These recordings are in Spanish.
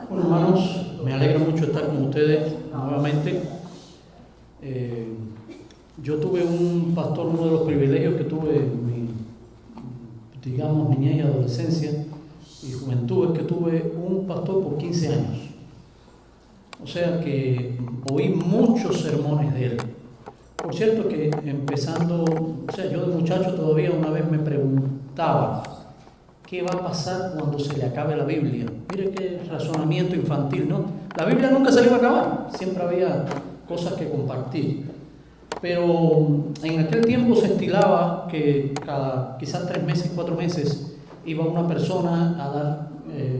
Bueno, hermanos, me alegra mucho estar con ustedes nuevamente. Yo tuve un pastor, uno de los privilegios que tuve en mi, digamos, niñez y adolescencia y juventud, es que tuve un pastor por 15 años. O sea que oí muchos sermones de él. Por cierto que empezando, o sea, yo de muchacho todavía una vez me preguntaba, ¿qué va a pasar cuando se le acabe la Biblia? Mire qué razonamiento infantil, ¿no? La Biblia nunca se le iba a acabar, siempre había cosas que compartir. Pero en aquel tiempo se estilaba que cada quizás 3 meses, 4 meses, iba una persona a dar,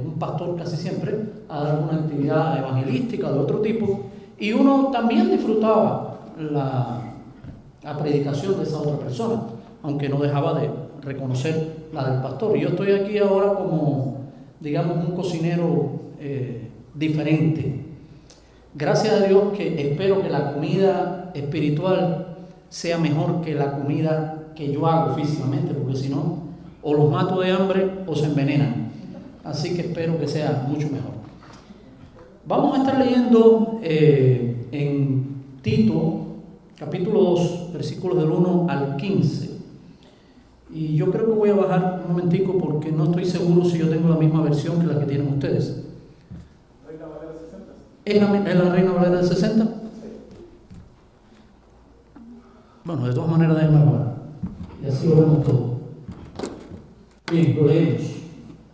un pastor casi siempre, a dar una actividad evangelística de otro tipo, y uno también disfrutaba la predicación de esa otra persona, aunque no dejaba de reconocer la del pastor. Y yo estoy aquí ahora como, digamos, un cocinero diferente. Gracias a Dios que espero que la comida espiritual sea mejor que la comida que yo hago físicamente, porque si no, o los mato de hambre o se envenenan. Así que espero que sea mucho mejor. Vamos a estar leyendo en Tito, capítulo 2, versículos del 1 al 15. Y yo creo que voy a bajar un momentico porque no estoy seguro si yo tengo la misma versión que la que tienen ustedes. ¿Reina Valera 60? ¿Es la Reina Valera del 60? Sí. Bueno, de todas maneras déjenme bajar. Y así lo vemos todo. Bien, lo leemos.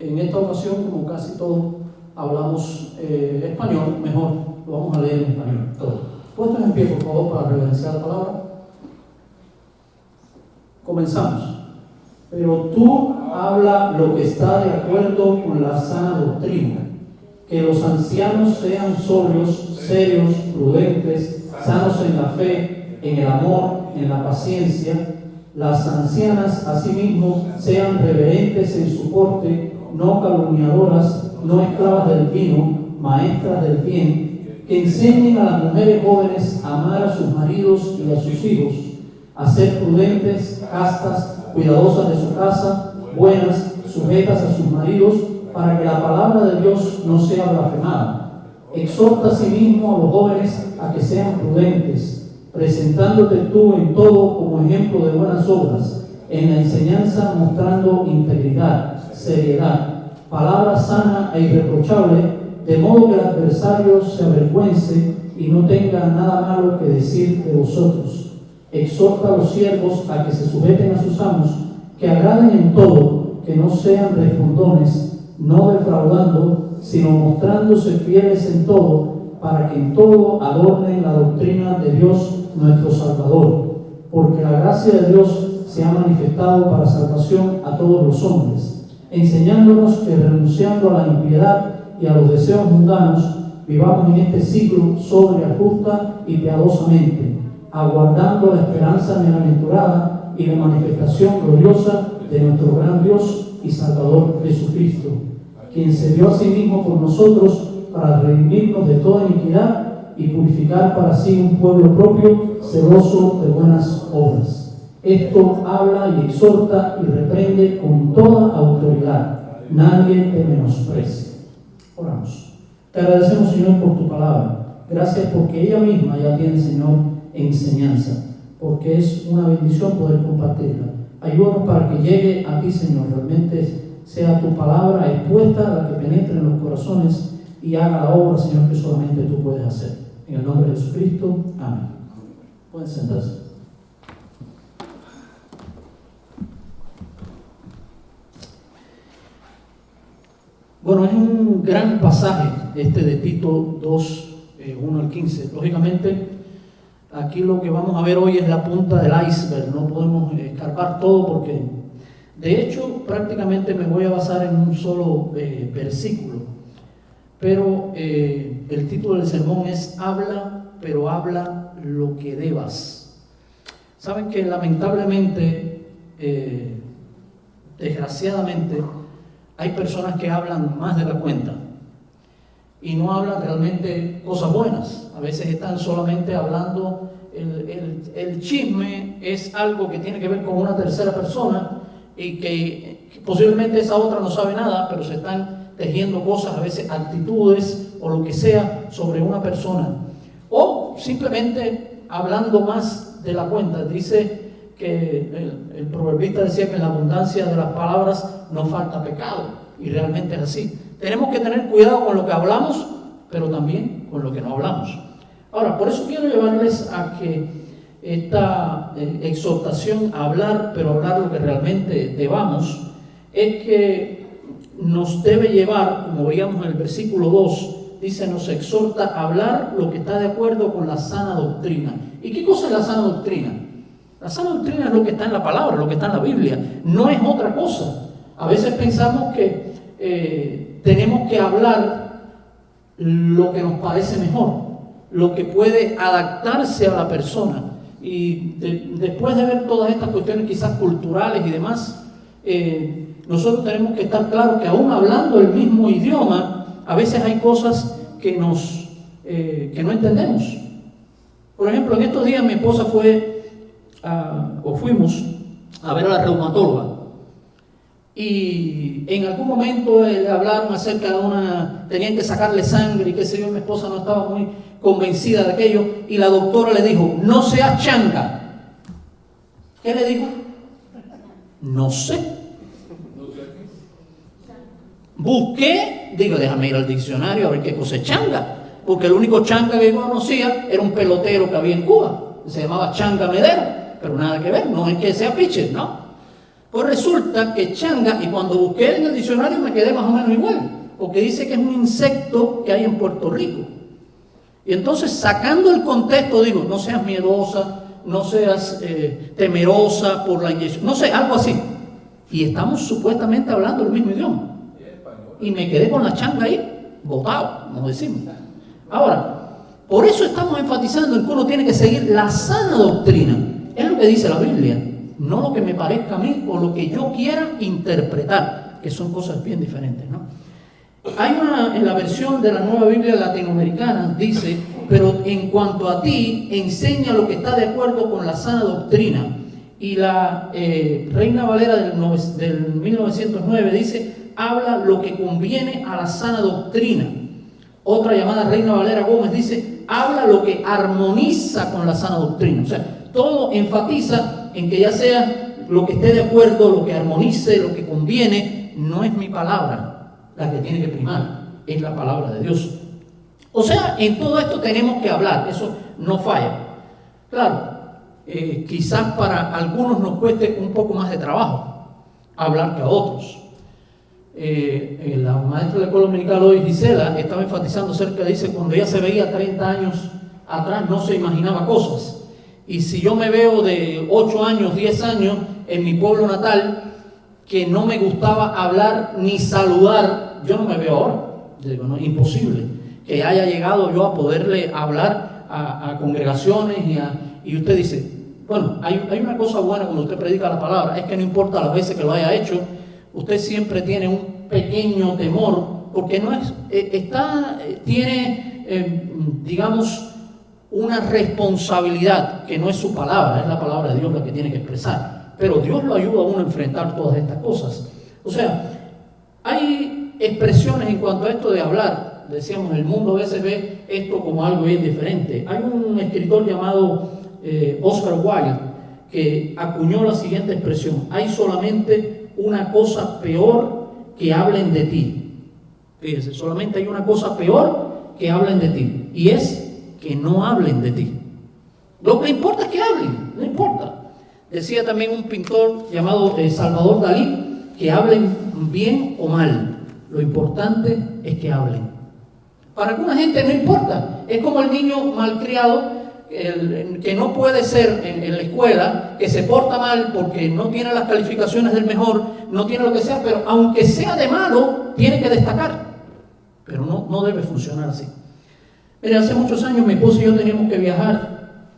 En esta ocasión, como casi todos hablamos español, mejor lo vamos a leer en español todo. Puestos en pie, por favor, para reverenciar la palabra. Comenzamos. Pero tú habla lo que está de acuerdo con la sana doctrina, que los ancianos sean sobrios, serios, prudentes, sanos en la fe, en el amor, en la paciencia. Las ancianas asimismo sean reverentes en su porte, no calumniadoras, no esclavas del vino, maestras del bien, que enseñen a las mujeres jóvenes a amar a sus maridos y a sus hijos, a ser prudentes, castas, cuidadosas de su casa, buenas, sujetas a sus maridos, para que la palabra de Dios no sea blasfemada. Exhorta asimismo a los jóvenes a que sean prudentes, presentándote tú en todo como ejemplo de buenas obras, en la enseñanza mostrando integridad, seriedad, palabra sana e irreprochable, de modo que el adversario se avergüence y no tenga nada malo que decir de vosotros. Exhorta a los siervos a que se sujeten a sus amos, que agraden en todo, que no sean respondones, no defraudando, sino mostrándose fieles en todo, para que en todo adornen la doctrina de Dios nuestro Salvador. Porque la gracia de Dios se ha manifestado para salvación a todos los hombres, enseñándonos que renunciando a la impiedad y a los deseos mundanos, vivamos en este siglo sobria, justa y piadosamente, aguardando la esperanza bienaventurada y la manifestación gloriosa de nuestro gran Dios y Salvador Jesucristo, quien se dio a sí mismo por nosotros para redimirnos de toda iniquidad y purificar para sí un pueblo propio, celoso de buenas obras. Esto habla y exhorta y reprende con toda autoridad. Nadie te menosprecie. Oramos. Te agradecemos, Señor, por tu palabra. Gracias porque ella misma ya tiene, Señor, enseñanza, porque es una bendición poder compartirla. Ayúdanos para que llegue a ti, Señor, realmente sea tu palabra expuesta, la que penetre en los corazones y haga la obra, Señor, que solamente tú puedes hacer. En el nombre de Jesucristo, amén. Pueden sentarse. Bueno, es un gran pasaje este de Tito 2, 1 al 15. Lógicamente, aquí lo que vamos a ver hoy es la punta del iceberg, no podemos escarbar todo porque, de hecho, prácticamente me voy a basar en un solo versículo, pero el título del sermón es Habla, pero habla lo que debas. Saben que lamentablemente, desgraciadamente, hay personas que hablan más de la cuenta y no hablan realmente cosas buenas. A veces están solamente hablando, el chisme es algo que tiene que ver con una tercera persona y que posiblemente esa otra no sabe nada, pero se están tejiendo cosas, a veces actitudes o lo que sea sobre una persona. O simplemente hablando más de la cuenta. Dice que el proverbista decía que en la abundancia de las palabras no falta pecado. Y realmente es así. Tenemos que tener cuidado con lo que hablamos, pero también con lo que no hablamos. Ahora, por eso quiero llevarles a que esta exhortación a hablar, pero hablar lo que realmente debamos, es que nos debe llevar, como veíamos en el versículo 2, dice, nos exhorta a hablar lo que está de acuerdo con la sana doctrina. ¿Y qué cosa es la sana doctrina? La sana doctrina es lo que está en la palabra, lo que está en la Biblia, no es otra cosa. A veces pensamos que tenemos que hablar lo que nos parece mejor, lo que puede adaptarse a la persona. Y después de ver todas estas cuestiones quizás culturales y demás, nosotros tenemos que estar claros que aún hablando el mismo idioma, a veces hay cosas que no entendemos. Por ejemplo, en estos días mi esposa fuimos a ver a la reumatóloga. Y en algún momento le hablaron acerca de tenían que sacarle sangre y qué sé yo, mi esposa no estaba muy convencida de aquello, y la doctora le dijo, no seas changa. ¿Qué le dijo? No sé. Busqué, digo, déjame ir al diccionario a ver qué cosa es changa, porque el único changa que yo conocía era un pelotero que había en Cuba, se llamaba Changa Medero, pero nada que ver, no es que sea pitcher, ¿no? Pues resulta que changa, y cuando busqué en el diccionario me quedé más o menos igual, porque dice que es un insecto que hay en Puerto Rico. Y entonces, sacando el contexto, digo, no seas miedosa, no seas temerosa por la inyección, no sé, algo así. Y estamos supuestamente hablando el mismo idioma. Y me quedé con la changa ahí, botado, como decimos. Ahora, por eso estamos enfatizando en que uno tiene que seguir la sana doctrina. Es lo que dice la Biblia, no lo que me parezca a mí o lo que yo quiera interpretar, que son cosas bien diferentes, ¿no? Hay en la versión de la Nueva Biblia Latinoamericana, dice, pero en cuanto a ti, enseña lo que está de acuerdo con la sana doctrina. Y la Reina Valera del 1909 dice, habla lo que conviene a la sana doctrina. Otra llamada Reina Valera Gómez dice, habla lo que armoniza con la sana doctrina. O sea, todo enfatiza en que ya sea lo que esté de acuerdo, lo que armonice, lo que conviene. No es mi palabra la que tiene que primar, es la palabra de Dios. O sea, en todo esto tenemos que hablar, eso no falla. Claro, quizás para algunos nos cueste un poco más de trabajo hablar que a otros. La maestra de la escuela dominical hoy, Gisela, estaba enfatizando acerca, dice, cuando ella se veía 30 años atrás no se imaginaba cosas. Y si yo me veo de 8 años, 10 años en mi pueblo natal, que no me gustaba hablar ni saludar, yo no me veo ahora. Digo, no, imposible que haya llegado yo a poderle hablar a congregaciones y usted dice, bueno, hay una cosa buena cuando usted predica la palabra, es que no importa las veces que lo haya hecho, usted siempre tiene un pequeño temor, porque no es, tiene, digamos, una responsabilidad que no es su palabra, es la palabra de Dios la que tiene que expresar. Pero Dios lo ayuda a uno a enfrentar todas estas cosas. O sea, hay expresiones en cuanto a esto de hablar. Decíamos, el mundo a veces ve esto como algo bien diferente. Hay un escritor llamado Oscar Wilde que acuñó la siguiente expresión: hay solamente una cosa peor que hablen de ti. Fíjense, solamente hay una cosa peor que hablen de ti, y es que no hablen de ti. Lo que importa es que hablen, no importa. Decía también un pintor llamado Salvador Dalí, que hablen bien o mal, lo importante es que hablen. Para alguna gente no importa, es como el niño malcriado, que no puede ser en la escuela, que se porta mal porque no tiene las calificaciones del mejor, no tiene lo que sea, pero aunque sea de malo, tiene que destacar. Pero no debe funcionar así. Mire, hace muchos años mi esposo y yo teníamos que viajar,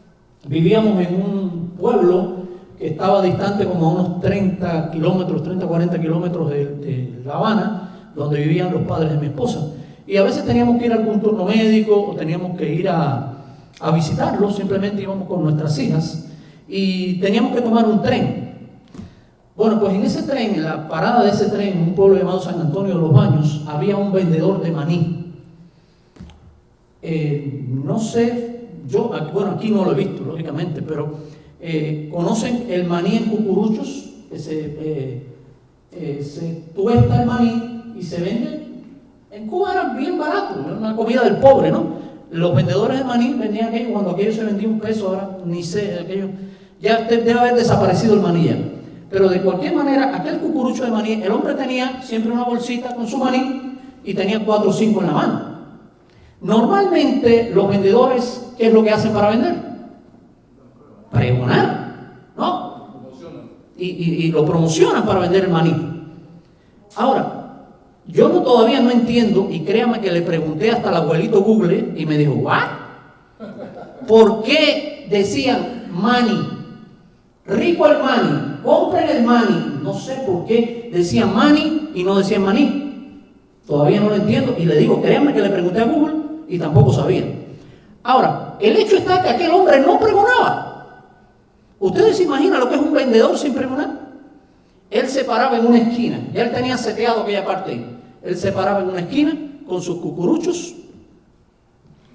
vivíamos en un pueblo que estaba distante como a unos 30, 40 kilómetros de La Habana, donde vivían los padres de mi esposa. Y a veces teníamos que ir a algún turno médico o teníamos que ir a visitarlos, simplemente íbamos con nuestras hijas y teníamos que tomar un tren. Bueno, pues en ese tren, en la parada de ese tren, en un pueblo llamado San Antonio de los Baños, había un vendedor de maní. No sé, bueno, aquí no lo he visto, lógicamente, pero conocen el maní en cucuruchos, que se tuesta el maní y se vende. En Cuba era bien barato, era una comida del pobre, ¿no? Los vendedores de maní vendían aquello, cuando aquello se vendía $1, ahora ni sé, aquello, ya debe haber desaparecido el maní ya. Pero de cualquier manera, aquel cucurucho de maní, el hombre tenía siempre una bolsita con su maní y tenía 4 o 5 en la mano. Normalmente los vendedores, ¿qué es lo que hacen para vender? Pregonar, ¿no? Y lo promocionan para vender el maní. Ahora, yo todavía no entiendo, y créame que le pregunté hasta al abuelito Google y me dijo, ¿what? ¿Por qué decían maní? Rico el maní, compren el maní. No sé por qué decían maní y no decían maní. Todavía no lo entiendo y le digo, créanme que le pregunté a Google y tampoco sabía. Ahora, el hecho está que aquel hombre no pregonaba. ¿Ustedes se imaginan lo que es un vendedor sin pregonar? Él se paraba en una esquina, ya él tenía seteado aquella parte ahí. Él se paraba en una esquina con sus cucuruchos.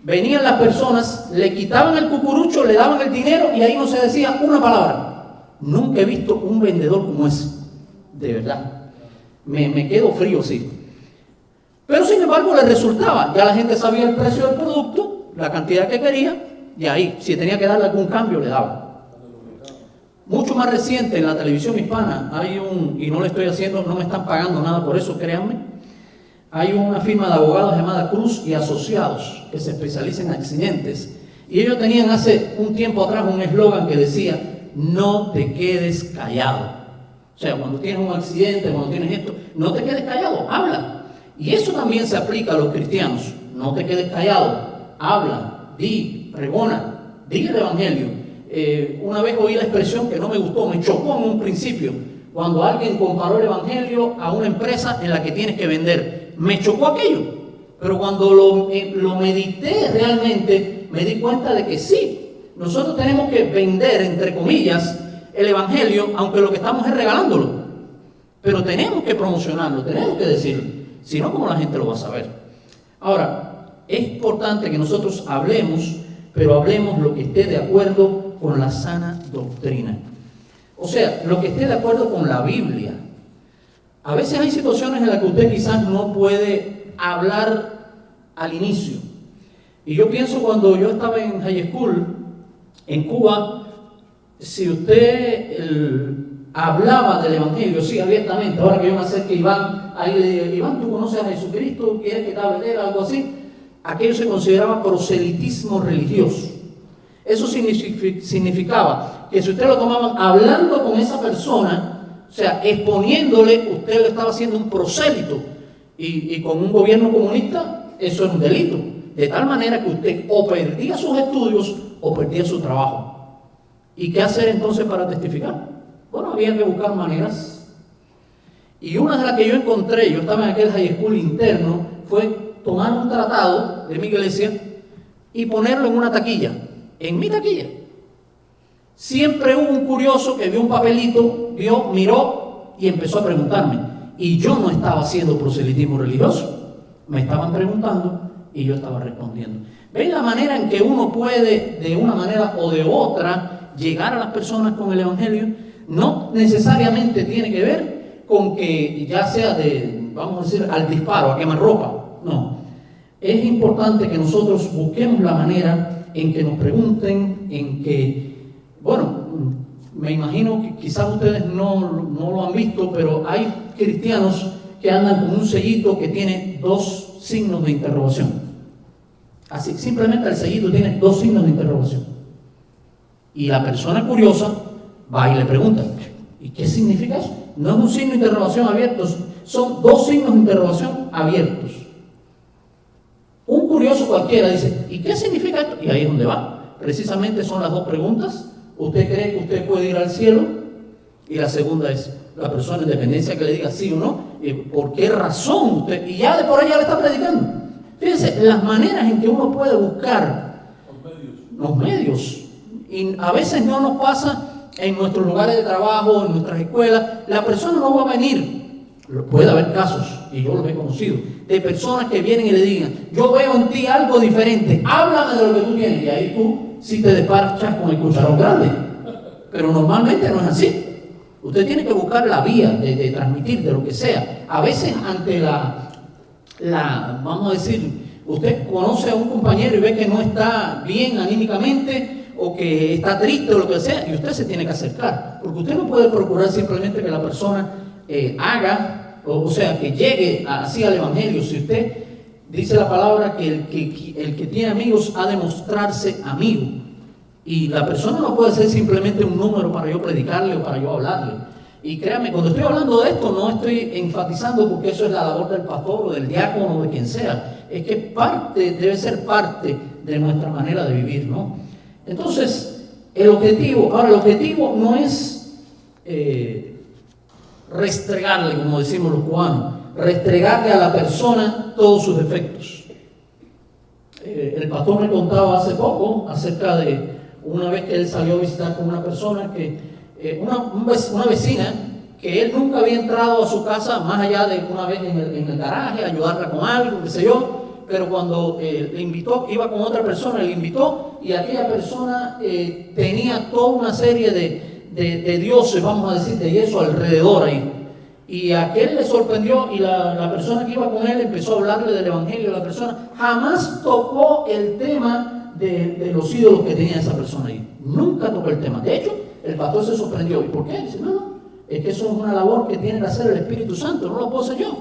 Venían las personas, le quitaban el cucurucho, le daban el dinero y ahí no se decía una palabra. Nunca he visto un vendedor como ese, de verdad. Me quedo frío, sí. Pero sin embargo le resultaba, ya la gente sabía el precio del producto, la cantidad que quería, y ahí, si tenía que darle algún cambio, le daba. Mucho más reciente en la televisión hispana, y no le estoy haciendo, no me están pagando nada por eso, créanme, hay una firma de abogados llamada Cruz y Asociados, que se especializa en accidentes, y ellos tenían hace un tiempo atrás un eslogan que decía, no te quedes callado. O sea, cuando tienes un accidente, cuando tienes esto, no te quedes callado, habla. Y eso también se aplica a los cristianos. No te quedes callado, habla, di, pregona, di el evangelio. Una vez oí la expresión que no me gustó, me chocó en un principio, cuando alguien comparó el evangelio a una empresa en la que tienes que vender. Me chocó aquello, pero cuando lo medité realmente, me di cuenta de que sí, nosotros tenemos que vender, entre comillas, el evangelio, aunque lo que estamos es regalándolo. Pero tenemos que promocionarlo, tenemos que decirlo. Si no, ¿cómo la gente lo va a saber? Ahora, es importante que nosotros hablemos, pero hablemos lo que esté de acuerdo con la sana doctrina. O sea, lo que esté de acuerdo con la Biblia. A veces hay situaciones en las que usted quizás no puede hablar al inicio. Y yo pienso cuando yo estaba en high school, en Cuba, si usted hablaba del evangelio, sí, abiertamente, ahora que yo me acerque a Iván, ahí le digo, Iván, ¿tú conoces a Jesucristo? ¿Quieres que te hable de él? Algo así. Aquello se consideraba proselitismo religioso. Eso significaba que si usted lo tomaban hablando con esa persona, o sea, exponiéndole, usted le estaba haciendo un prosélito. Y con un gobierno comunista, eso es un delito. De tal manera que usted o perdía sus estudios o perdía su trabajo. ¿Y qué hacer entonces para testificar? Bueno, había que buscar maneras. Y una de las que yo encontré, yo estaba en aquel high school interno, fue tomar un tratado de mi iglesia y ponerlo en una taquilla, en mi taquilla. Siempre hubo un curioso que vio un papelito, miró y empezó a preguntarme. Y yo no estaba haciendo proselitismo religioso, me estaban preguntando y yo estaba respondiendo. ¿Ven la manera en que uno puede, de una manera o de otra, llegar a las personas con el evangelio? No necesariamente tiene que ver con que ya sea vamos a decir, al disparo, a quemarropa. No. Es importante que nosotros busquemos la manera en que nos pregunten, en que, bueno, me imagino que quizás ustedes no lo han visto, pero hay cristianos que andan con un sellito que tiene 2 signos de interrogación. Así, simplemente el sellito tiene 2 signos de interrogación. Y la persona curiosa va y le pregunta, ¿y qué significa eso? No es un signo de interrogación abierto, son 2 signos de interrogación abiertos. Un curioso cualquiera dice, ¿y qué significa esto? Y ahí es donde va. Precisamente son las 2 preguntas. ¿Usted cree que usted puede ir al cielo? Y la segunda es, la persona en dependencia que le diga sí o no, ¿por qué razón usted? Y ya de por allá le está predicando. Fíjense, las maneras en que uno puede buscar los medios. Y a veces no nos pasa en nuestros lugares de trabajo, en nuestras escuelas, la persona no va a venir. Puede haber casos, y yo los he conocido, de personas que vienen y le digan, yo veo en ti algo diferente, háblame de lo que tú tienes, y ahí tú sí te despachas con el cucharón grande. Pero normalmente no es así. Usted tiene que buscar la vía de transmitir, de lo que sea. A veces ante vamos a decir, usted conoce a un compañero y ve que no está bien anímicamente, o que está triste o lo que sea, y usted se tiene que acercar, porque usted no puede procurar simplemente que la persona haga, o sea, que llegue así al Evangelio. Si usted dice la palabra que el que tiene amigos ha de mostrarse amigo, y la persona no puede ser simplemente un número para yo predicarle o para yo hablarle. Y créame, cuando estoy hablando de esto no estoy enfatizando porque eso es la labor del pastor o del diácono o de quien sea, es que debe ser parte de nuestra manera de vivir, ¿no? Entonces, el objetivo no es restregarle, como decimos los cubanos, restregarle a la persona todos sus defectos. El pastor me contaba hace poco acerca de una vez que él salió a visitar con una persona, una vecina, que él nunca había entrado a su casa más allá de una vez en el garaje, ayudarla con algo, qué sé yo. Pero cuando le invitó, iba con otra persona, le invitó, y aquella persona tenía toda una serie de dioses, vamos a decir, de yeso alrededor ahí. Y a aquel le sorprendió, y la persona que iba con él empezó a hablarle del Evangelio. La persona jamás tocó el tema de los ídolos que tenía esa persona ahí. Nunca tocó el tema. De hecho, el pastor se sorprendió. ¿Y por qué? Dice, no, es que eso es una labor que tiene que hacer el Espíritu Santo, no lo puedo hacer yo.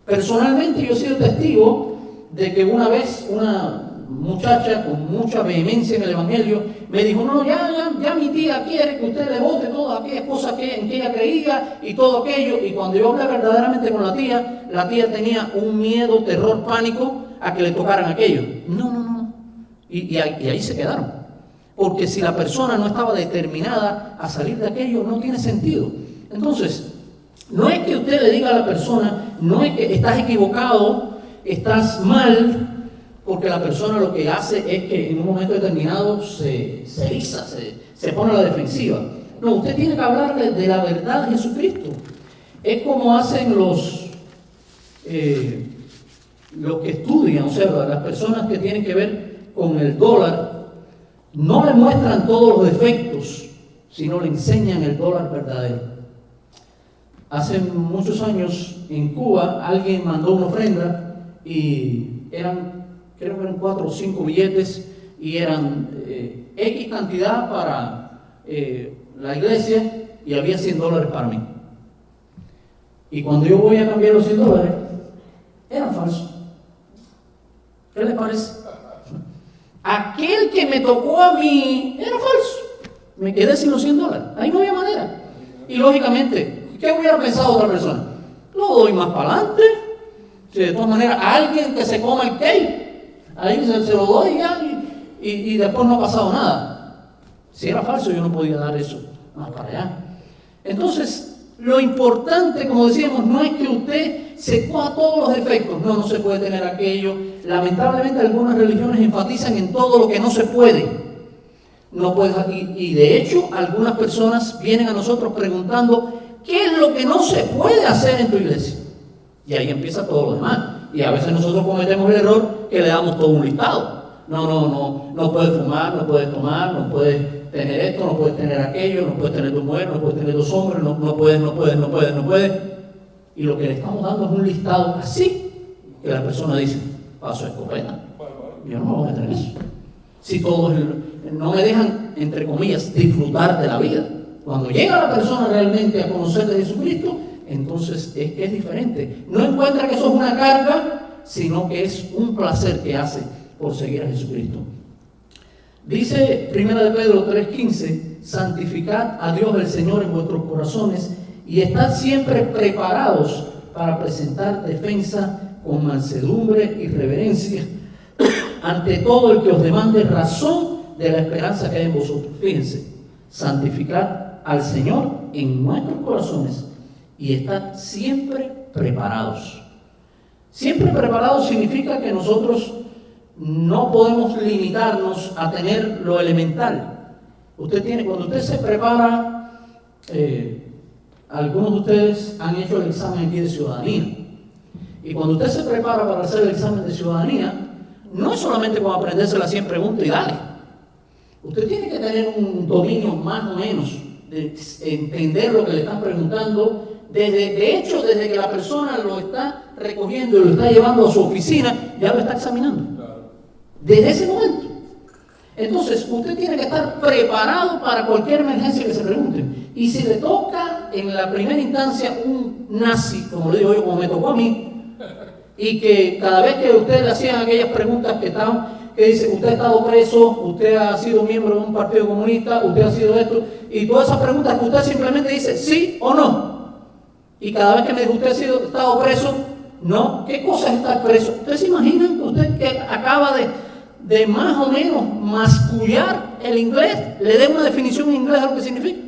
Personalmente yo he sido testigo de que una vez una muchacha con mucha vehemencia en el Evangelio me dijo, no, ya mi tía quiere que usted le bote todas aquellas cosas en que ella creía y todo aquello. Y cuando yo hablé verdaderamente con la tía tenía un miedo, terror, pánico a que le tocaran aquello. No. Y ahí se quedaron. Porque si la persona no estaba determinada a salir de aquello, no tiene sentido. Entonces, no es que usted le diga a la persona, no es que estás equivocado, estás mal, porque la persona lo que hace es que en un momento determinado se eriza, se pone a la defensiva. No, usted tiene que hablarle de la verdad de Jesucristo. Es como hacen los que estudian, o sea, las personas que tienen que ver con el dólar, no le muestran todos los defectos, sino le enseñan el dólar verdadero. Hace muchos años en Cuba alguien mandó una ofrenda y creo que eran 4 o 5 billetes y eran X cantidad para la iglesia y había $100 para mí. Y cuando yo voy a cambiar los $100, eran falsos. ¿Qué les parece? Aquel que me tocó a mí era falso. Me quedé sin los $100. Ahí no había manera. Y lógicamente, ¿qué hubiera pensado otra persona? Lo doy más para adelante. Si de todas maneras, a alguien que se coma el cake, ahí se lo doy ya y después no ha pasado nada. Si era falso, yo no podía dar eso más para allá. Entonces, lo importante, como decíamos, no es que usted se coja todos los defectos. No se puede tener aquello. Lamentablemente, algunas religiones enfatizan en todo lo que no se puede. No puedes, y de hecho, algunas personas vienen a nosotros preguntando ¿qué es lo que no se puede hacer en tu iglesia? Y ahí empieza todo lo demás. Y a veces nosotros cometemos el error que le damos todo un listado. No puedes fumar, no puedes tomar, no puedes tener esto, no puedes tener aquello, no puedes tener 2 mujeres, no puedes tener 2 hombres, no puedes. Y lo que le estamos dando es un listado así, que la persona dice, paso escopeta. Yo no me voy a tener eso. Si todos no me dejan, entre comillas, disfrutar de la vida. Cuando llega la persona realmente a conocer de Jesucristo, entonces es que es diferente. No encuentra que eso es una carga, sino que es un placer que hace por seguir a Jesucristo. Dice 1 de Pedro 3:15, santificad a Dios el Señor en vuestros corazones y estad siempre preparados para presentar defensa con mansedumbre y reverencia ante todo el que os demande razón de la esperanza que hay en vosotros. Fíjense, santificad al Señor en nuestros corazones y estad siempre preparados. Siempre preparados significa que nosotros no podemos limitarnos a tener lo elemental. Usted tiene, cuando usted se prepara, algunos de ustedes han hecho el examen aquí de ciudadanía. Y cuando usted se prepara para hacer el examen de ciudadanía, no es solamente como aprenderse las 100 preguntas y dale. Usted tiene que tener un dominio más o menos de entender lo que le están preguntando. De hecho, desde que la persona lo está recogiendo y lo está llevando a su oficina, ya lo está examinando. Desde ese momento. Entonces, usted tiene que estar preparado para cualquier emergencia que se pregunte. Y si le toca en la primera instancia un nazi, como le digo yo, como me tocó a mí, y que cada vez que usted le hacían aquellas preguntas que dice, usted ha estado preso, usted ha sido miembro de un partido comunista, usted ha sido esto, y todas esas preguntas que usted simplemente dice sí o no. Y cada vez que me dice, usted ha estado preso, no, ¿qué cosa es estar preso? ¿Ustedes se imaginan usted que acaba de más o menos mascullar el inglés, le dé una definición en inglés a lo que significa?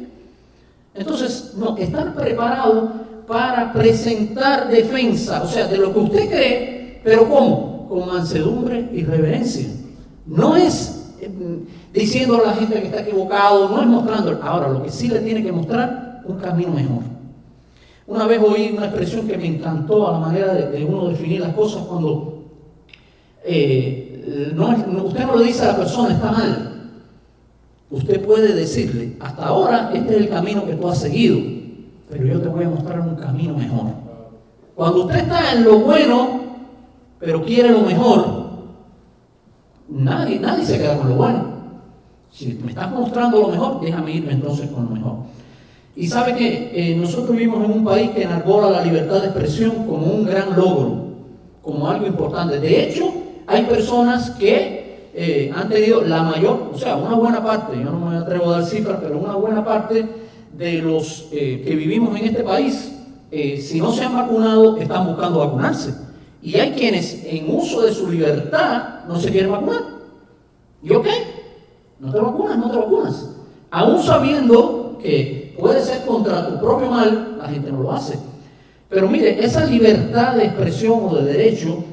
Entonces, no, estar preparado para presentar defensa, o sea, de lo que usted cree, pero ¿cómo? Con mansedumbre y reverencia. No es diciendo a la gente que está equivocado, no es mostrando. Ahora, lo que sí le tiene que mostrar, un camino mejor. Una vez oí una expresión que me encantó a la manera de uno definir las cosas cuando usted no le dice a la persona está mal. Usted puede decirle, hasta ahora este es el camino que tú has seguido, pero yo te voy a mostrar un camino mejor. Cuando usted está en lo bueno, pero quiere lo mejor, nadie se queda con lo bueno. Si me estás mostrando lo mejor, déjame irme entonces con lo mejor. Y sabe que nosotros vivimos en un país que enarbola la libertad de expresión como un gran logro, como algo importante. De hecho, hay personas que han tenido la mayor, o sea, una buena parte, yo no me atrevo a dar cifras, pero una buena parte de los que vivimos en este país, si no se han vacunado, están buscando vacunarse. Y hay quienes, en uso de su libertad, no se quieren vacunar. ¿Y ok? No te vacunas. Aún sabiendo que puede ser contra tu propio mal, la gente no lo hace. Pero mire, esa libertad de expresión o de derecho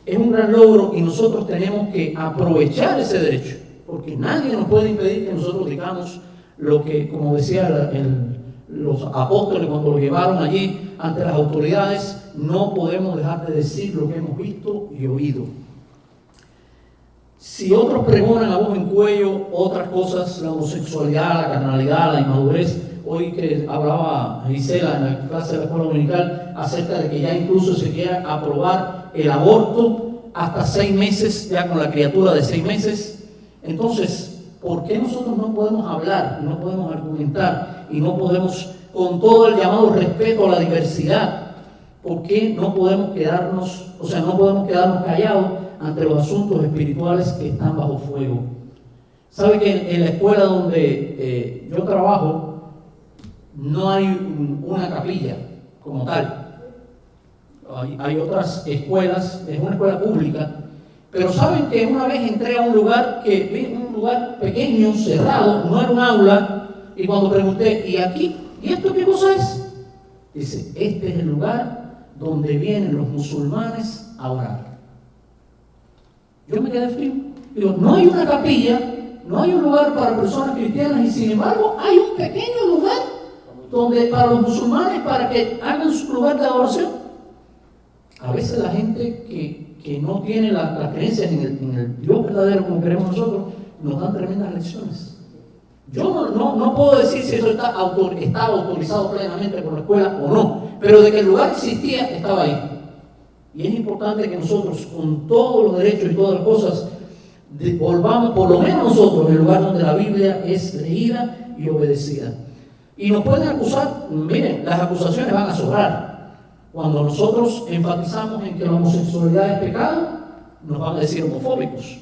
es un gran logro y nosotros tenemos que aprovechar ese derecho, porque nadie nos puede impedir que nosotros digamos lo que, como decía los apóstoles cuando lo llevaron allí ante las autoridades, no podemos dejar de decir lo que hemos visto y oído. Si otros pregonan a voz en cuello otras cosas, la homosexualidad, la carnalidad, la inmadurez, hoy que hablaba Gisela en la clase de la escuela dominical acerca de que ya incluso se quiera aprobar el aborto hasta 6 meses, ya con la criatura de 6 meses. Entonces, ¿por qué nosotros no podemos hablar, y no podemos argumentar, y no podemos, con todo el llamado respeto a la diversidad, por qué no podemos quedarnos callados ante los asuntos espirituales que están bajo fuego? ¿Sabe que en la escuela donde yo trabajo no hay una capilla como tal? Hay otras escuelas, es una escuela pública, pero saben que una vez entré a un lugar pequeño, cerrado, no era un aula, y cuando pregunté, ¿y aquí? ¿Y esto qué cosa es? Dice, este es el lugar donde vienen los musulmanes a orar. Yo me quedé frío. Digo, no hay una capilla, no hay un lugar para personas cristianas, y sin embargo hay un pequeño lugar donde para los musulmanes, para que hagan su lugar de adoración. A veces la gente que no tiene la creencia en el Dios verdadero como queremos nosotros, nos dan tremendas lecciones. Yo no puedo decir si eso está autorizado plenamente por la escuela o no, pero de que el lugar existía, estaba ahí. Y es importante que nosotros, con todos los derechos y todas las cosas, volvamos, por lo menos nosotros, el lugar donde la Biblia es leída y obedecida. Y nos pueden acusar, miren, las acusaciones van a sobrar. Cuando nosotros enfatizamos en que la homosexualidad es pecado, nos van a decir homofóbicos,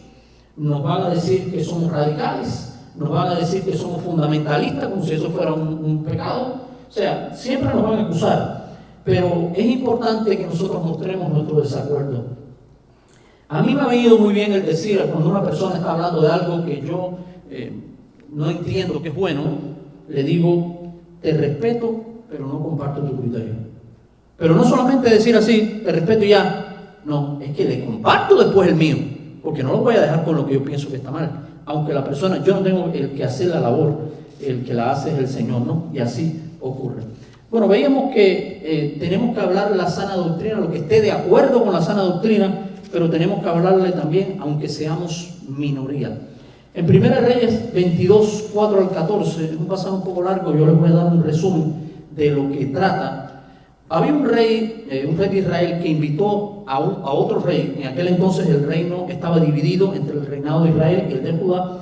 nos van a decir que somos radicales, nos van a decir que somos fundamentalistas, como si eso fuera un pecado. O sea, siempre nos van a acusar, pero es importante que nosotros mostremos nuestro desacuerdo. A mí me ha venido muy bien el decir, cuando una persona está hablando de algo que yo no entiendo que es bueno, le digo, te respeto, pero no comparto tu criterio. Pero no solamente decir así, te respeto y ya. No, es que le comparto después el mío, porque no lo voy a dejar con lo que yo pienso que está mal. aunque la persona, yo no tengo el que hacer la labor, el que la hace es el Señor, ¿no? Y así ocurre. Bueno, veíamos que tenemos que hablar la sana doctrina, lo que esté de acuerdo con la sana doctrina, pero tenemos que hablarle también, aunque seamos minoría. En 1 Reyes 22, 4 al 14, es un pasaje un poco largo, yo les voy a dar un resumen de lo que trata. Había un rey de Israel que invitó a otro rey. En aquel entonces el reino estaba dividido entre el reinado de Israel y el de Judá.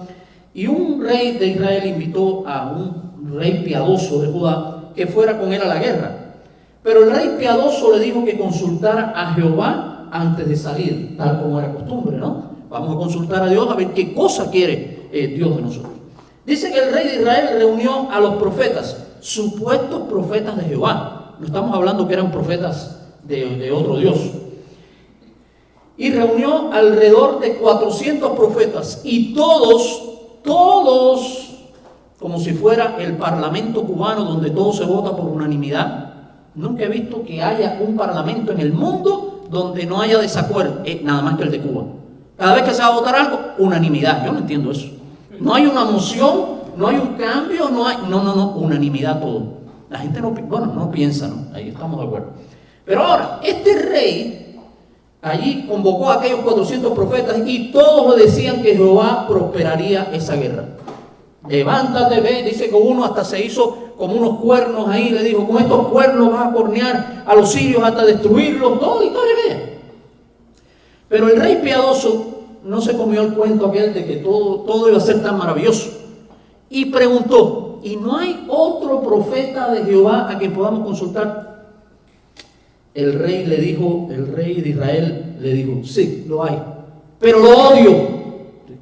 Y un rey de Israel invitó a un rey piadoso de Judá que fuera con él a la guerra. Pero el rey piadoso le dijo que consultara a Jehová antes de salir, tal como era costumbre, ¿no? Vamos a consultar a Dios a ver qué cosa quiere Dios de nosotros. Dice que el rey de Israel reunió a los profetas, supuestos profetas de Jehová. No estamos hablando que eran profetas de otro Dios. Y reunió alrededor de 400 profetas. Y todos, como si fuera el parlamento cubano donde todo se vota por unanimidad. Nunca he visto que haya un parlamento en el mundo donde no haya desacuerdo, nada más que el de Cuba. Cada vez que se va a votar algo, unanimidad. Yo no entiendo eso. No hay una moción, no hay un cambio, no, unanimidad todo. La gente no piensa, ¿no? Ahí estamos de acuerdo. Pero ahora, este rey allí convocó a aquellos 400 profetas y todos le decían que Jehová prosperaría esa guerra. Levántate, ve, dice que uno hasta se hizo como unos cuernos ahí, le dijo, con estos cuernos vas a cornear a los sirios hasta destruirlos, todo historia bella. Pero el rey piadoso no se comió el cuento aquel de que todo iba a ser tan maravilloso. Y preguntó, ¿y no hay otro profeta de Jehová a quien podamos consultar? El rey de Israel le dijo, sí, lo hay, pero lo odio.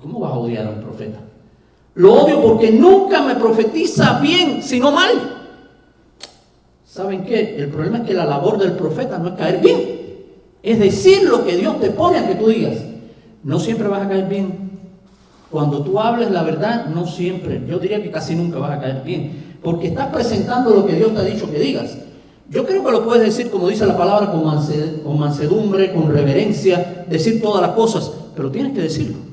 ¿Cómo vas a odiar a un profeta? Lo odio porque nunca me profetiza bien, sino mal. ¿Saben qué? El problema es que la labor del profeta no es caer bien. Es decir lo que Dios te pone a que tú digas. No siempre vas a caer bien. Cuando tú hables la verdad, no siempre. Yo diría que casi nunca vas a caer bien. Porque estás presentando lo que Dios te ha dicho que digas. Yo creo que lo puedes decir, como dice la palabra, con mansedumbre, con reverencia, decir todas las cosas. Pero tienes que decirlo.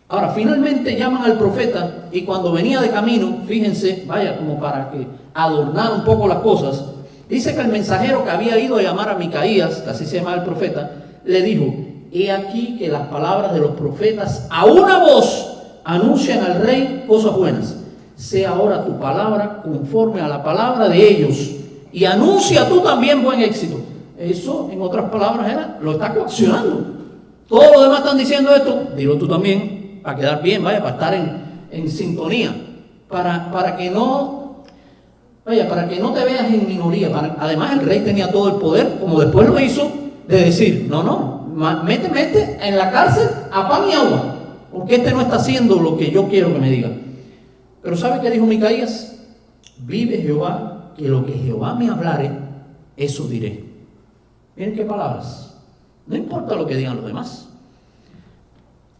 Ahora, finalmente llaman al profeta y cuando venía de camino, fíjense, vaya, como para que adornar un poco las cosas, dice que el mensajero que había ido a llamar a Micaías, que así se llama el profeta, le dijo, he aquí que las palabras de los profetas a una voz anuncian al rey cosas buenas. Sea ahora tu palabra conforme a la palabra de ellos y anuncia tú también buen éxito. Eso, en otras palabras, lo está coaccionando. Todos los demás están diciendo esto, dilo tú también. Para quedar bien, vaya, para estar en sintonía, para que no te veas en minoría. Además, el rey tenía todo el poder, como después lo hizo, de decir, mete en la cárcel a pan y agua, porque este no está haciendo lo que yo quiero que me diga. Pero ¿sabe qué dijo Micaías? Vive Jehová, que lo que Jehová me hablare, eso diré. Miren qué palabras. No importa lo que digan los demás.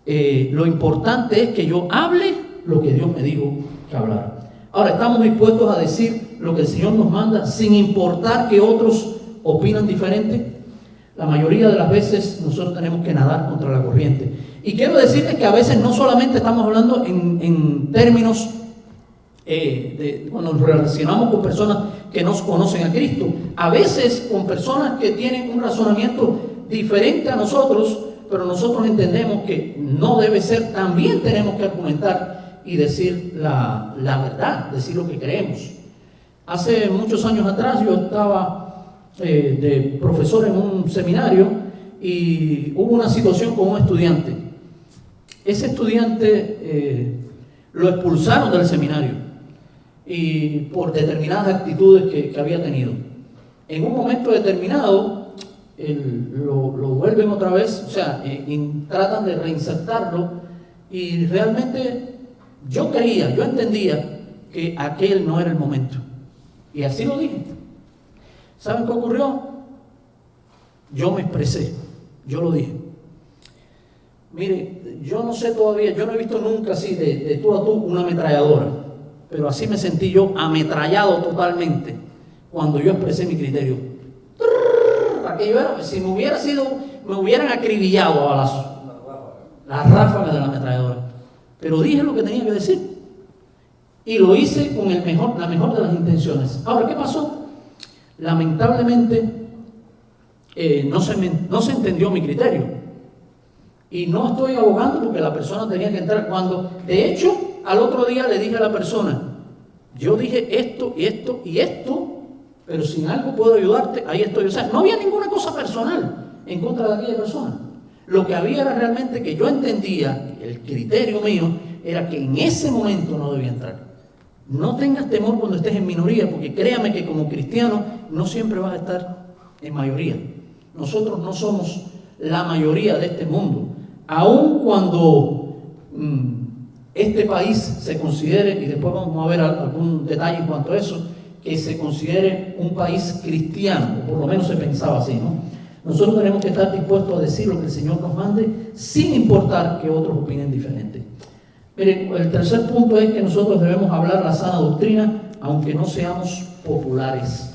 Lo importante es que yo hable lo que Dios me dijo que hablara. Ahora, estamos dispuestos a decir lo que el Señor nos manda sin importar que otros opinan diferente. La mayoría de las veces nosotros tenemos que nadar contra la corriente. Y quiero decirles que a veces no solamente estamos hablando en términos cuando nos relacionamos con personas que no conocen a Cristo. A veces con personas que tienen un razonamiento diferente a nosotros, pero nosotros entendemos que no debe ser, también tenemos que argumentar y decir la verdad, decir lo que creemos. Hace muchos años atrás yo estaba de profesor en un seminario y hubo una situación con un estudiante. Ese estudiante lo expulsaron del seminario y por determinadas actitudes que había tenido. En un momento determinado lo vuelven otra vez, o sea, tratan de reinsertarlo y realmente yo entendía que aquel no era el momento. Y así lo dije. ¿Saben qué ocurrió? Yo me expresé, yo lo dije. Mire, yo no sé todavía, yo no he visto nunca así de tú a tú una ametralladora, pero así me sentí yo ametrallado totalmente cuando yo expresé mi criterio. Aquello era, si me hubieran acribillado a balazos, la ráfaga de la ametralladora. pero dije lo que tenía que decir. Y lo hice con la mejor de las intenciones. Ahora, ¿qué pasó? Lamentablemente, no se entendió mi criterio. Y no estoy abogando porque la persona tenía que entrar. Cuando, de hecho, al otro día le dije a la persona, yo dije esto y esto y esto, pero si en algo puedo ayudarte, ahí estoy. O sea, no había ninguna cosa personal en contra de aquella persona. Lo que había era realmente que yo entendía, el criterio mío era que en ese momento no debía entrar. No tengas temor cuando estés en minoría, porque créame que como cristiano no siempre vas a estar en mayoría. Nosotros no somos la mayoría de este mundo. Aun cuando este país se considere, y después vamos a ver algún detalle en cuanto a eso, que se considere un país cristiano, o por lo menos se pensaba así, ¿no? Nosotros tenemos que estar dispuestos a decir lo que el Señor nos mande, sin importar que otros opinen diferente. Miren, el tercer punto es que nosotros debemos hablar la sana doctrina, aunque no seamos populares.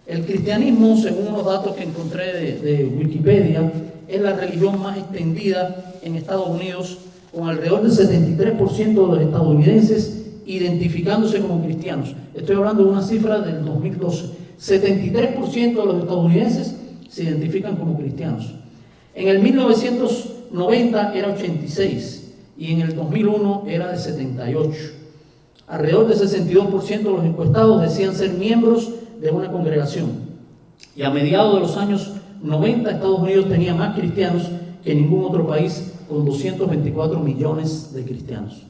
El cristianismo, según los datos que encontré de Wikipedia, es la religión más extendida en Estados Unidos, con alrededor del 73% de los estadounidenses identificándose como cristianos. Estoy hablando de una cifra del 2012. 73% de los estadounidenses se identifican como cristianos. En el 1990 era 86%. Y en el 2001 era de 78. Alrededor del 62% de los encuestados decían ser miembros de una congregación. Y a mediados de los años 90, Estados Unidos tenía más cristianos que ningún otro país, con 224 millones de cristianos.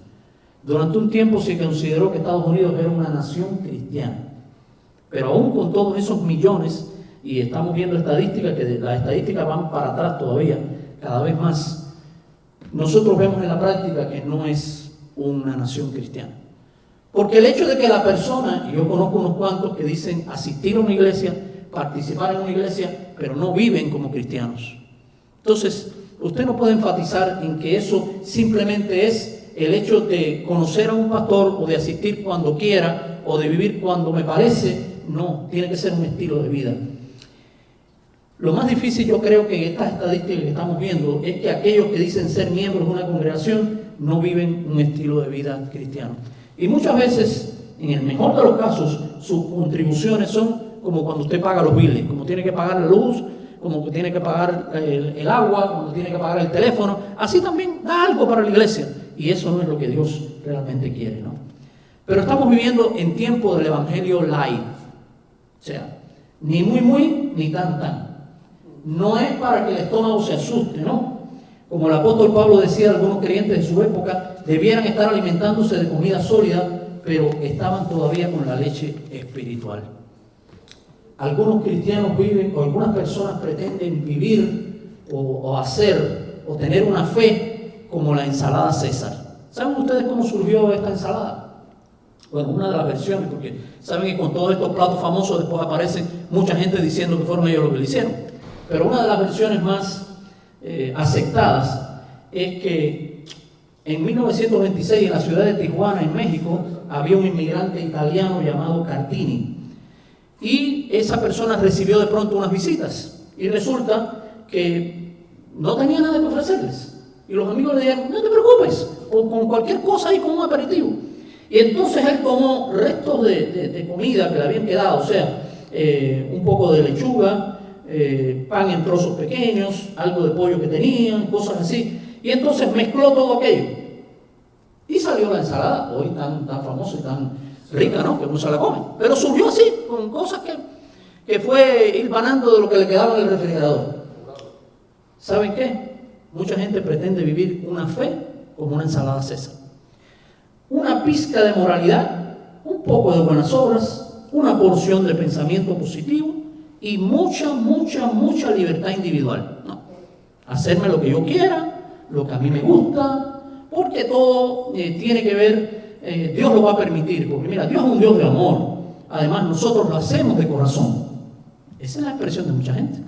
Durante un tiempo se consideró que Estados Unidos era una nación cristiana. Pero aún con todos esos millones, y estamos viendo estadísticas, que las estadísticas van para atrás todavía, cada vez más, nosotros vemos en la práctica que no es una nación cristiana. Porque el hecho de que la persona, y yo conozco unos cuantos que dicen asistir a una iglesia, participar en una iglesia, pero no viven como cristianos. Entonces, usted no puede enfatizar en que eso simplemente es el hecho de conocer a un pastor o de asistir cuando quiera o de vivir cuando me parece. No, tiene que ser un estilo de vida. Lo más difícil, yo creo que en estas estadísticas que estamos viendo es que aquellos que dicen ser miembros de una congregación no viven un estilo de vida cristiano. Y muchas veces, en el mejor de los casos, sus contribuciones son como cuando usted paga los biles, como tiene que pagar la luz, como que tiene que pagar el agua, como tiene que pagar el teléfono. Así también da algo para la iglesia. Y eso no es lo que Dios realmente quiere, ¿no? Pero estamos viviendo en tiempo del evangelio light. O sea, ni muy, ni tan. No es para que el estómago se asuste, ¿no? Como el apóstol Pablo decía, algunos creyentes de su época debieran estar alimentándose de comida sólida, pero estaban todavía con la leche espiritual. Algunos cristianos viven, o algunas personas pretenden vivir o hacer o tener una fe como la ensalada César. ¿Saben ustedes cómo surgió esta ensalada? Bueno, una de las versiones, porque saben que con todos estos platos famosos después aparecen mucha gente diciendo que fueron ellos los que lo hicieron. Pero una de las versiones más aceptadas es que en 1926 en la ciudad de Tijuana, en México, había un inmigrante italiano llamado Cartini. Y esa persona recibió de pronto unas visitas. Y resulta que no tenía nada que ofrecerles. Y los amigos le dijeron, no te preocupes, o con cualquier cosa y con un aperitivo. Y entonces él tomó restos de comida que le habían quedado, o sea, un poco de lechuga, pan en trozos pequeños, algo de pollo que tenían, cosas así, y entonces mezcló todo aquello y salió la ensalada, hoy tan famosa y tan rica, ¿no? Que uno se la come, pero surgió así, con cosas que fue hilvanando de lo que le quedaba en el refrigerador. ¿Saben qué? Mucha gente pretende vivir una fe como una ensalada César, una pizca de moralidad, un poco de buenas obras, una porción de pensamiento positivo y mucha libertad individual. No, hacerme lo que yo quiera, lo que a mí me gusta, porque todo tiene que ver, Dios lo va a permitir, porque mira, Dios es un Dios de amor. Además, nosotros lo hacemos de corazón. Esa es la expresión de mucha gente.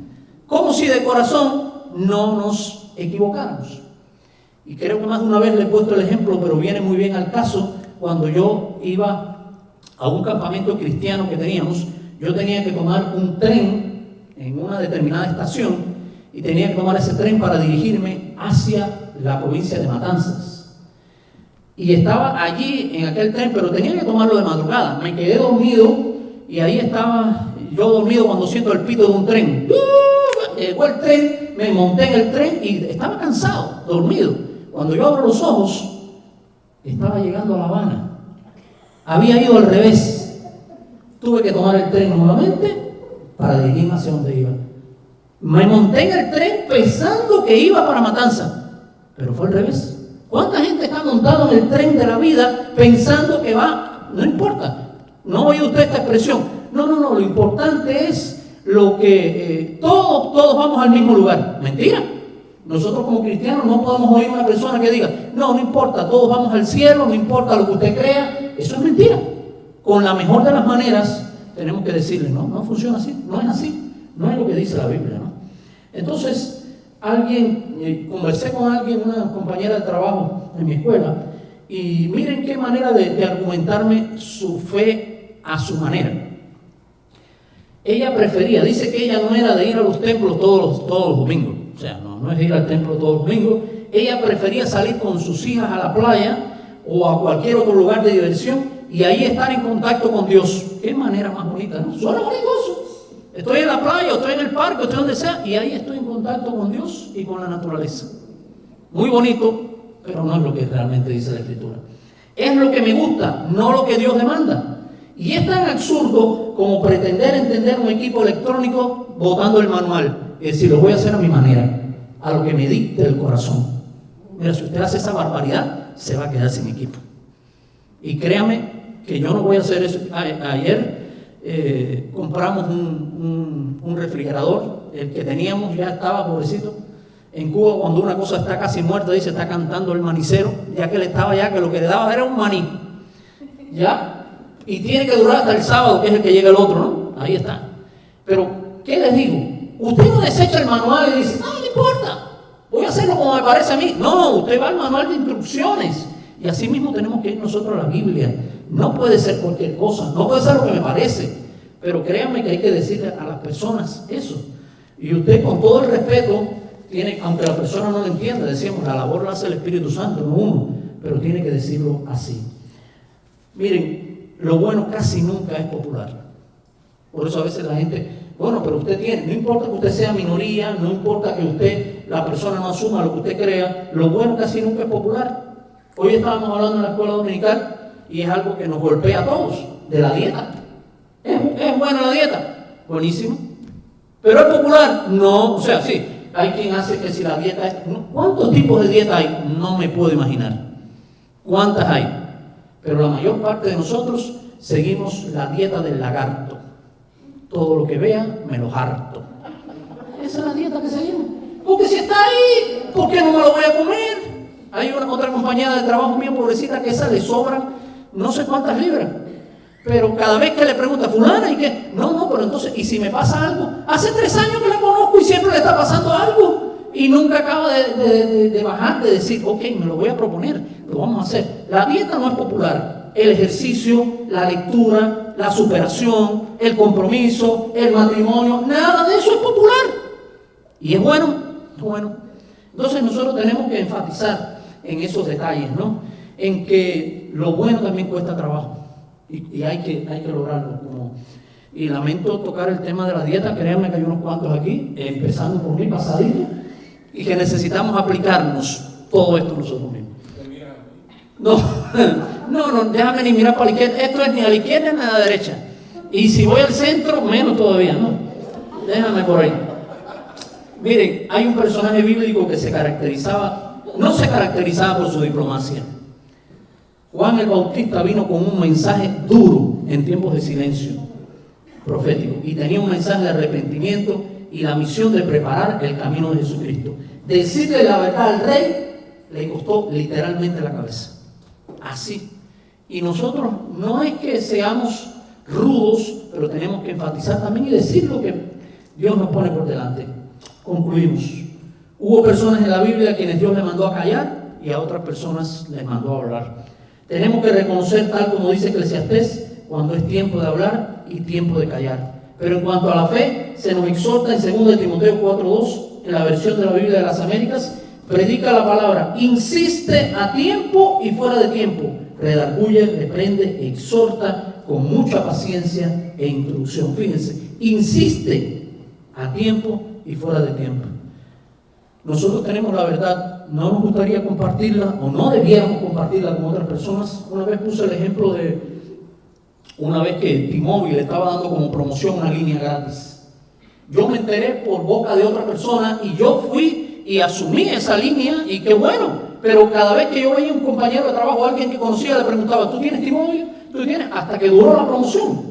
Como si de corazón no nos equivocáramos. Y creo que más de una vez le he puesto el ejemplo, pero viene muy bien al caso. Cuando yo iba a un campamento cristiano que teníamos, yo tenía que tomar un tren en una determinada estación y tenía que tomar ese tren para dirigirme hacia la provincia de Matanzas. Y estaba allí en aquel tren, pero tenía que tomarlo de madrugada. Me quedé dormido y ahí estaba yo dormido cuando siento el pito de un tren. Llegó el tren, me monté en el tren y estaba cansado, dormido. Cuando yo abro los ojos, estaba llegando a La Habana. Había ido al revés. Tuve que tomar el tren nuevamente para dirigirme hacia donde iba. Me monté en el tren pensando que iba para Matanza, pero fue al revés. ¿Cuánta gente está montada en el tren de la vida pensando que va? No importa. No oye usted esta expresión. No, lo importante es lo que todos vamos al mismo lugar. Mentira. Nosotros como cristianos no podemos oír una persona que diga, no importa, todos vamos al cielo, no importa lo que usted crea. Eso es mentira. Con la mejor de las maneras tenemos que decirle, no funciona así, no es así, no es lo que dice la Biblia, ¿no? Entonces, conversé con alguien, una compañera de trabajo en mi escuela, y miren qué manera de argumentarme su fe a su manera. Ella prefería, dice que ella no era de ir a los templos todos los domingos, o sea, no es ir al templo todos los domingos. Ella prefería salir con sus hijas a la playa o a cualquier otro lugar de diversión y ahí estar en contacto con Dios. Qué manera más bonita, ¿no? Suena bonito eso. Estoy en la playa, estoy en el parque, estoy donde sea y ahí estoy en contacto con Dios y con la naturaleza. Muy bonito, pero no es lo que realmente dice la Escritura. Es lo que me gusta, no lo que Dios demanda. Y es tan absurdo como pretender entender un equipo electrónico botando el manual. Es decir, lo voy a hacer a mi manera, a lo que me dicte el corazón. Mira, si usted hace esa barbaridad, se va a quedar sin equipo. Y créame que yo no voy a hacer eso. Ayer compramos un refrigerador, el que teníamos ya estaba, pobrecito. En Cuba, cuando una cosa está casi muerta, dice, está cantando el manicero, ya que le estaba que lo que le daba era un maní. ¿Ya? Y tiene que durar hasta el sábado, que es el que llega el otro, ¿no? Ahí está. Pero, ¿qué les digo? Usted no desecha el manual y dice, no importa, voy a hacerlo como me parece a mí. No, usted va al manual de instrucciones. Y así mismo tenemos que ir nosotros a la Biblia. No puede ser cualquier cosa, no puede ser lo que me parece. Pero créanme que hay que decirle a las personas eso. Y usted, con todo el respeto, tiene, aunque la persona no lo entienda, decimos, la labor la hace el Espíritu Santo, no uno, pero tiene que decirlo así. Miren, lo bueno casi nunca es popular. Por eso a veces la gente, bueno, pero usted tiene, no importa que usted sea minoría, no importa que la persona no asuma lo que usted crea, lo bueno casi nunca es popular. Hoy estábamos hablando en la escuela dominical y es algo que nos golpea a todos, de la dieta. ¿Es buena la dieta? Buenísimo. ¿Pero es popular? No, o sea, sí. Hay quien hace que si la dieta es... ¿Cuántos tipos de dieta hay? No me puedo imaginar. ¿Cuántas hay? Pero la mayor parte de nosotros seguimos la dieta del lagarto. Todo lo que vea, me lo harto. Esa es la dieta que seguimos. Porque si está ahí, ¿por qué no me lo voy a comer? Hay otra compañera de trabajo mía, pobrecita, que esa le sobran no sé cuántas libras. Pero cada vez que le pregunta, fulana, ¿y qué? No, pero entonces, ¿y si me pasa algo? Hace 3 años que la conozco y siempre le está pasando algo. Y nunca acaba de bajar, de decir, ok, me lo voy a proponer, lo vamos a hacer. La dieta no es popular. El ejercicio, la lectura, la superación, el compromiso, el matrimonio, nada de eso es popular. Y es bueno, es bueno. Entonces nosotros tenemos que enfatizar en esos detalles, ¿no? En que lo bueno también cuesta trabajo. Y hay que lograrlo. Y lamento tocar el tema de la dieta, créanme que hay unos cuantos aquí, empezando por mí, pasadito, y que necesitamos aplicarnos todo esto nosotros mismos. No, déjame ni mirar para la izquierda, esto es ni a la izquierda ni a la derecha. Y si voy al centro, menos todavía, ¿no? Déjame por ahí. Miren, hay un personaje bíblico que no se caracterizaba por su diplomacia. Juan el Bautista vino con un mensaje duro en tiempos de silencio profético y tenía un mensaje de arrepentimiento y la misión de preparar el camino de Jesucristo. Decirle la verdad al rey le costó literalmente la cabeza. Así. Y nosotros no es que seamos rudos, pero tenemos que enfatizar también y decir lo que Dios nos pone por delante. Concluimos. Hubo personas en la Biblia a quienes Dios les mandó a callar y a otras personas les mandó a hablar. Tenemos que reconocer, tal como dice Eclesiastés, cuando es tiempo de hablar y tiempo de callar. Pero en cuanto a la fe, se nos exhorta en 2 Timoteo 4:2, en la versión de la Biblia de las Américas, predica la palabra, insiste a tiempo y fuera de tiempo, redarguye, reprende, exhorta con mucha paciencia e instrucción. Fíjense, insiste a tiempo y fuera de tiempo. Nosotros tenemos la verdad, no nos gustaría compartirla o no debiéramos compartirla con otras personas. Una vez puse el ejemplo de una vez que T-Mobile estaba dando como promoción una línea gratis. Yo me enteré por boca de otra persona y yo fui y asumí esa línea y qué bueno. Pero cada vez que yo veía un compañero de trabajo, alguien que conocía, le preguntaba, ¿tú tienes T-Mobile? ¿Tú tienes? Hasta que duró la promoción.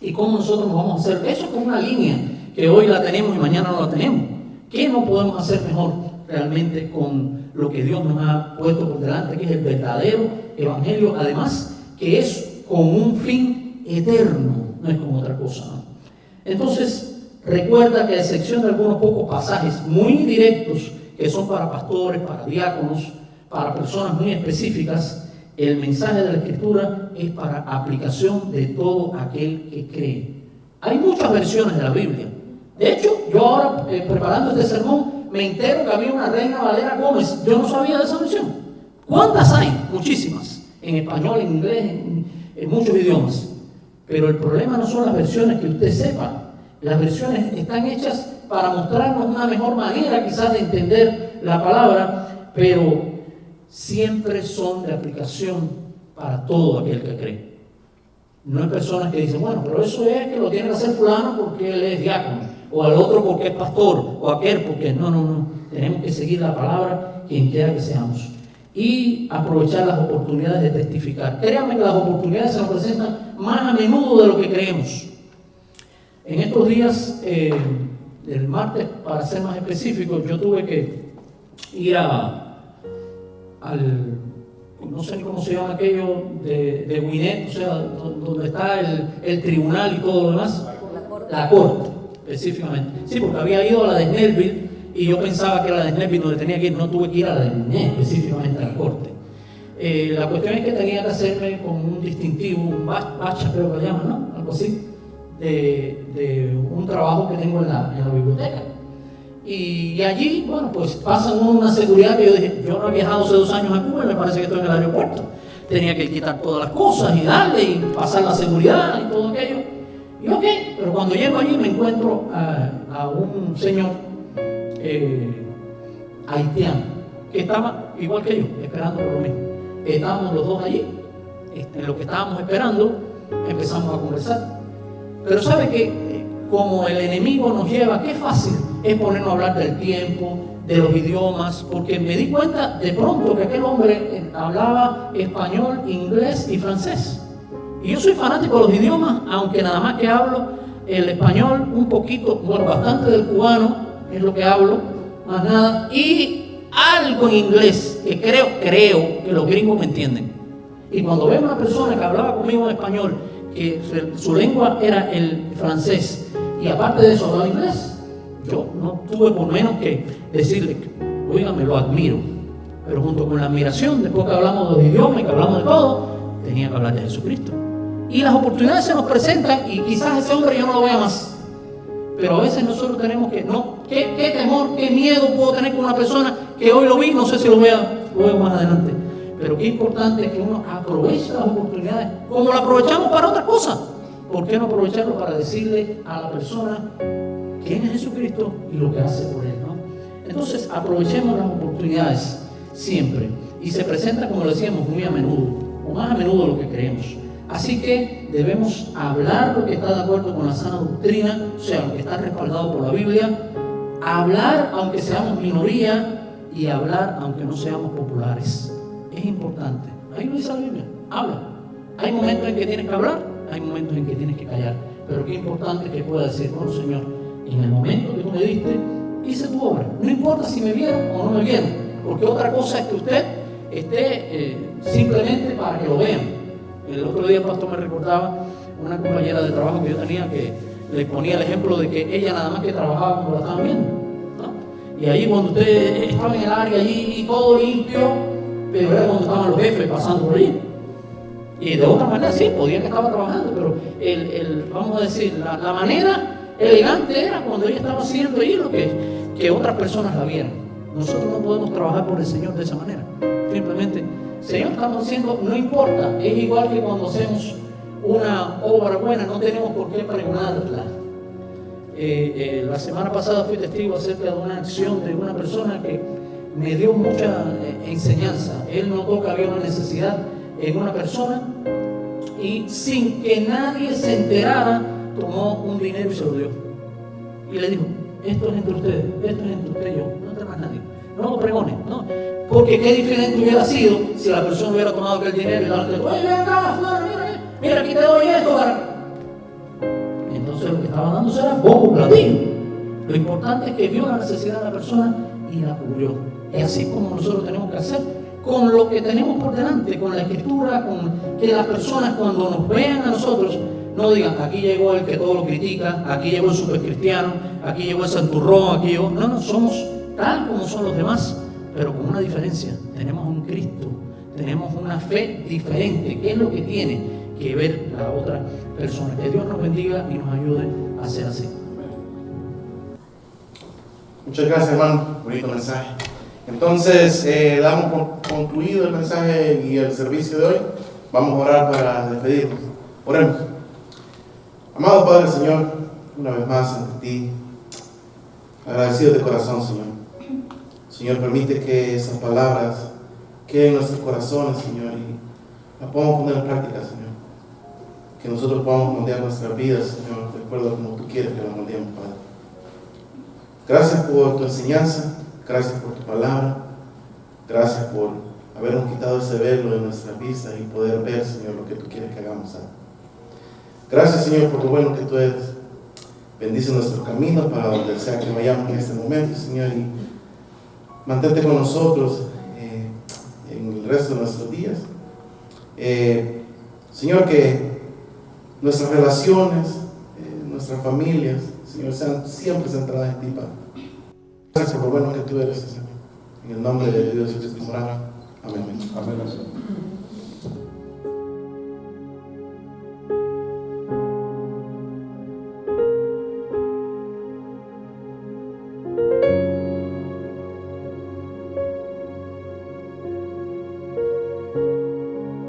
¿Y cómo nosotros nos vamos a hacer eso con una línea que hoy la tenemos y mañana no la tenemos? ¿Qué no podemos hacer mejor realmente con lo que Dios nos ha puesto por delante, que es el verdadero evangelio? Además, que es con un fin eterno, no es con otra cosa, ¿no? Entonces, recuerda que a excepción de algunos pocos pasajes muy directos, que son para pastores, para diáconos, para personas muy específicas, el mensaje de la Escritura es para aplicación de todo aquel que cree. Hay muchas versiones de la Biblia. De hecho, yo ahora, preparando este sermón, me entero que había una Reina Valera Gómez. Yo no sabía de esa versión. ¿Cuántas hay? Muchísimas. En español, en inglés, en muchos idiomas. Pero el problema no son las versiones que usted sepa. Las versiones están hechas para mostrarnos una mejor manera quizás de entender la palabra, pero siempre son de aplicación para todo aquel que cree. No hay personas que dicen, bueno, pero eso es que lo tiene que hacer fulano porque él es diácono, o al otro porque es pastor, o aquel porque no. Tenemos que seguir la palabra quien quiera que seamos y aprovechar las oportunidades de testificar. Créanme que las oportunidades se nos presentan más a menudo de lo que creemos. En estos días, el martes, para ser más específico, yo tuve que ir al, no sé ni cómo se llama aquello, de Gwinnett, o sea, donde está el tribunal y todo lo demás. La corte, específicamente. Sí, porque había ido a la de Snellville y yo pensaba que era la de Snellville donde tenía que ir, no tuve que ir a la de Gwinnett, específicamente a la corte. La cuestión es que tenía que hacerme con un distintivo, un bacha creo que le llaman, ¿no? Algo así. De un trabajo que tengo en la biblioteca. Y allí, bueno, pues pasan una seguridad que yo dije, yo no he viajado hace 2 años a Cuba y me parece que estoy en el aeropuerto. Tenía que quitar todas las cosas y darle y pasar la seguridad y todo aquello. Y ok, pero cuando llego allí me encuentro a un señor haitiano que estaba igual que yo, esperando por lo mismo. Estábamos los dos allí, en lo que estábamos esperando, empezamos a conversar. Pero sabe que como el enemigo nos lleva, qué fácil es ponernos a hablar del tiempo, de los idiomas, porque me di cuenta de pronto que aquel hombre hablaba español, inglés y francés. Y yo soy fanático de los idiomas, aunque nada más que hablo el español un poquito, bueno, bastante del cubano, es lo que hablo, más nada, y algo en inglés, que creo que los gringos me entienden. Y cuando veo a una persona que hablaba conmigo en español, que su lengua era el francés y aparte de eso hablaba inglés, yo no tuve por menos que decirle, oígame, lo admiro, pero junto con la admiración, después que hablamos de los idiomas y que hablamos de todo, tenía que hablar de Jesucristo. Y las oportunidades se nos presentan y quizás ese hombre yo no lo vea más, pero a veces nosotros tenemos que, qué temor, qué miedo puedo tener con una persona que hoy lo vi, no sé si lo vea luego más adelante. Pero qué importante es que uno aproveche las oportunidades como la aprovechamos para otras cosas. ¿Por qué no aprovecharlo para decirle a la persona quién es Jesucristo y lo que hace por él, ¿no? Entonces aprovechemos las oportunidades siempre. Y se presenta, como decíamos, muy a menudo, o más a menudo de lo que creemos. Así que debemos hablar lo que está de acuerdo con la sana doctrina, o sea, lo que está respaldado por la Biblia, hablar aunque seamos minoría y hablar aunque no seamos populares. Es importante. Ahí lo dice la Biblia. Habla. Hay momentos en que tienes que hablar, hay momentos en que tienes que callar. Pero qué importante es que pueda decir, bueno, Señor, en el momento que tú me diste, hice tu obra. No importa si me vieron o no me vieron. Porque otra cosa es que usted esté simplemente para que lo vean. El otro día el pastor me recordaba una compañera de trabajo que yo tenía que le ponía el ejemplo de que ella nada más que trabajaba como la estaban viendo, ¿no? Y ahí cuando usted estaba en el área allí y todo limpio, pero era cuando estaban los jefes pasando por allí. Y de otra manera sí, podía que estaba trabajando, pero vamos a decir, la manera elegante era cuando ella estaba haciendo allí lo que otras personas la vieran, Nosotros no podemos trabajar por el Señor de esa manera. Simplemente, Señor, estamos diciendo, no importa. Es igual que cuando hacemos una obra buena, no tenemos por qué pregonarla. La semana pasada fui testigo acerca de una acción de una persona que me dio mucha enseñanza. Él notó que había una necesidad en una persona y sin que nadie se enterara, tomó un dinero y se lo dio. Y le dijo, esto es entre ustedes, esto es entre usted y yo, no entre más nadie. No lo pregones, no. Porque qué diferente hubiera sido si la persona hubiera tomado aquel dinero y darte, oye, ven acá, mira, aquí te doy esto para... Entonces lo que estaba dándose era poco platillo. Lo importante es que vio la necesidad de la persona y la cubrió. Y así es como nosotros tenemos que hacer con lo que tenemos por delante, con la escritura, con que las personas cuando nos vean a nosotros no digan, aquí llegó el que todo lo critica, aquí llegó el supercristiano, aquí llegó el santurrón, aquí llegó... No, somos tal como son los demás, pero con una diferencia. Tenemos un Cristo, tenemos una fe diferente. ¿Qué es lo que tiene que ver la otra persona? Que Dios nos bendiga y nos ayude a hacer así. Muchas gracias, hermano. Bonito mensaje. Entonces, damos por concluido el mensaje y el servicio de hoy. Vamos a orar para despedirnos. Oremos. Amado Padre, Señor, una vez más ante ti, agradecido de corazón, Señor. Señor, permite que esas palabras queden en nuestros corazones, Señor, y las podamos poner en práctica, Señor. Que nosotros podamos moldear nuestras vidas, Señor, de acuerdo a como tú quieres que las moldeemos, Padre. Gracias por tu enseñanza, gracias por tu palabra, gracias por habernos quitado ese velo de nuestras vistas y poder ver, Señor, lo que tú quieres que hagamos. Gracias, Señor, por lo bueno que tú eres. Bendice nuestro camino para donde sea que vayamos en este momento, Señor, y mantente con nosotros en el resto de nuestros días. Señor, que nuestras relaciones, nuestras familias, Señor, sean siempre centradas en ti, Padre. Gracias por lo bueno que tú eres, Señor. En el nombre de Dios Jesucristo. Amén. Amén.